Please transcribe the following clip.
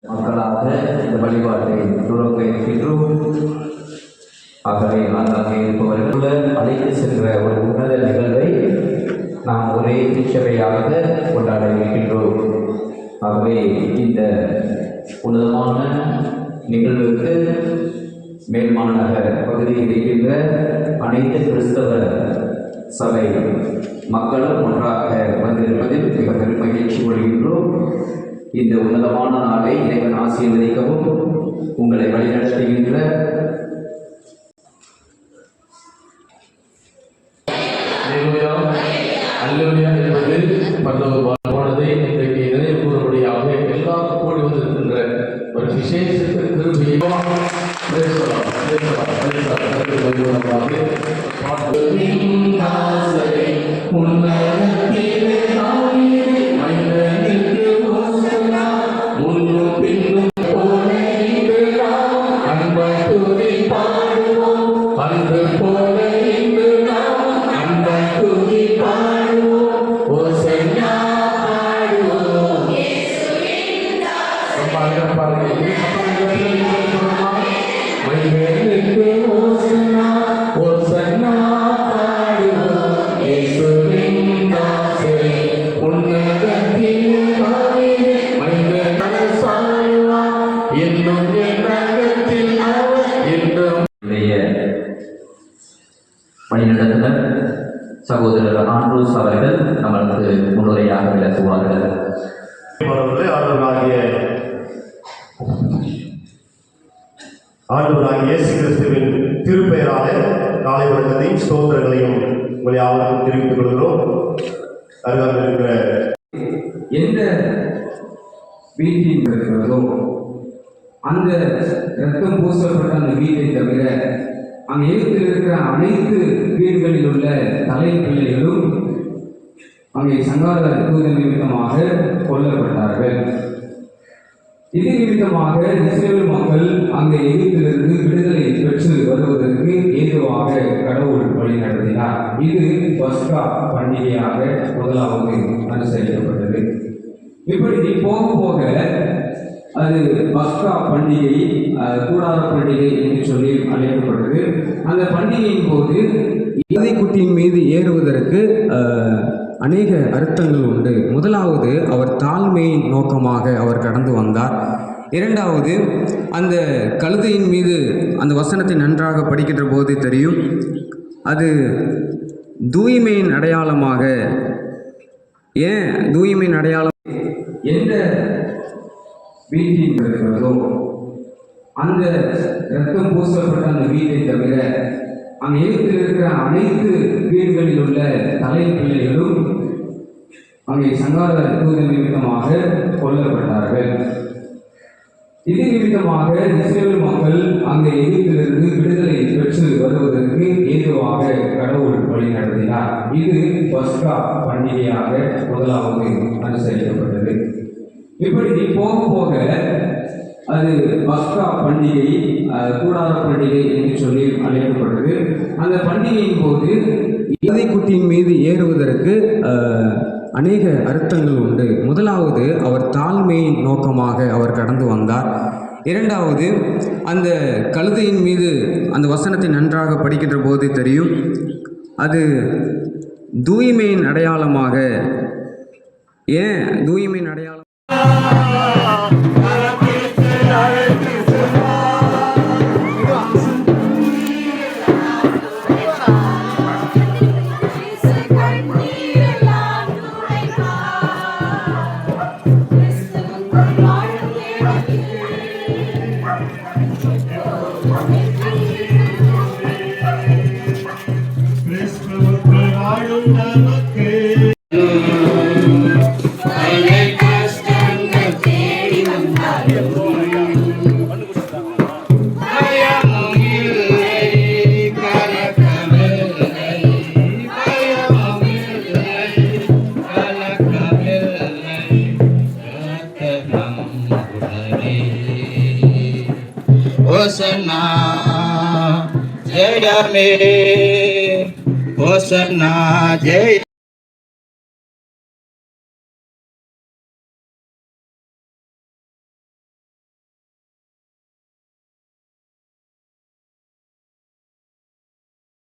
மக்களாக இந்த வழிபாட்டை துறக்க இருக்கின்றோம். ஆகவே ஆங்காங்கே இருப்பவர்கள் அழைத்து சென்ற ஒரு உன்னத நிகழ்வை நாம் ஒரே திருச்சபையாக கொண்டாட இருக்கின்றோம். ஆகவே இந்த உன்னதமான நிகழ்வுக்கு மேல்மாநகர் பகுதியில் இருக்கின்ற அனைத்து கிறிஸ்தவ சபை மக்களும் ஒன்றாக வந்திருப்பதில் மிக பெரும் மகிழ்ச்சி கொள்கின்றோம். இந்த உன்னதமான நாளை இறைவன் ஆசீர்வதிக்கவும் உங்களை வழிநடத்துகின்ற அல்லேலூயா என்பது பரலோகமானதை இன்றைக்கு நிறைய கூறும்படியாக எல்லாரும் கூடி வந்திருக்கின்ற ஒரு விசேஷ கிருபையை வழிநடத்துனர் சகோதரர் ஆண்ட்ரூஸ் அவர்கள் நம்மளுக்கு முன்னுரையாக விளக்குவார்கள். ஆண்டவராகிய இயேசு கிறிஸ்துவின் திருப்பெயரான காலை வணக்கத்தையும் ஸ்தோத்திரங்களையும் உங்களை யாவருக்கும் தெரிவித்துக் கொள்கிறோம். அருகாமல் இருக்கிற எந்த வீட்டில் இருக்கிறதோ அந்த ரத்தம் பூசப்பட்ட அந்த வீட்டை தவிர அங்கே இருக்கிற அனைத்து வீடுகளில் உள்ள தலை பிள்ளைகளும் அங்கே சங்கார தூத நிமித்தமாக கொல்லப்பட்டார்கள். இது நிமித்தமாக இஸ்ரேல் மக்கள் அங்கே எகிப்திலிருந்து விடுதலை பெற்று வருவதற்கு ஏதுவாக கடவுள் வழி நடத்தினார். இது பஸ்கா பண்டிகையாக முதலாவது அனுசரிக்கப்பட்டது. இப்படி போக போக அது பஸ்கா பண்டிகை, கூடார பண்டிகை என்று சொல்லி அழைக்கப்பட்டது. அந்த பண்டிகையின் போது குட்டியின் மீது ஏறுவதற்கு அநேக அர்த்தங்கள் உண்டு. முதலாவது, அவர் தாழ்மையின் நோக்கமாக அவர் கடந்து வந்தார். இரண்டாவது, அந்த கழுதையின் மீது அந்த வசனத்தை நன்றாக படிக்கின்ற போது தெரியும், அது தூய்மையின் அடையாளமாக. ஏன் தூய்மையின் அடையாளம்? எந்த வீட்டில் இருக்கிறதோ அந்த ரத்தம் பூசப்பட்ட அந்த வீட்டை தவிர அங்கே இருக்கிற அனைத்து வீடுகளில் உள்ள தலை பிள்ளைகளும் அங்கே சங்கார தூத நிமித்தமாக கொல்லப்பட்டார்கள். இது நிமித்தமாக இஸ்ரேல் மக்கள் அங்கே எகிப்திலிருந்து விடுதலை பெற்று வருவதற்கு ஏதுவாக கடவுள் வழி நடத்தினார். இது பஸ்கா பண்டிகையாக முதலாவது அனுசரிக்கப்பட்டது. இப்படி போக போக அது பஸ்கா பண்டிகை, கூடார பண்டிகை என்று சொல்லி அழைக்கப்பட்டது. அந்த பண்டிகையின் போது குட்டியின் மீது ஏறுவதற்கு அநேக அர்த்தங்கள் உண்டு. முதலாவது, அவர் தாழ்மையின் நோக்கமாக அவர் கடந்து வந்தார். இரண்டாவது, அந்த கழுதையின் மீது அந்த வசனத்தை நன்றாக படிக்கின்ற போது தெரியும், அது தூய்மையின் அடையாளமாக. ஏன் தூய்மையின் அடையாளம்? Hosanna, Jaya Me, Hosanna, Jaya.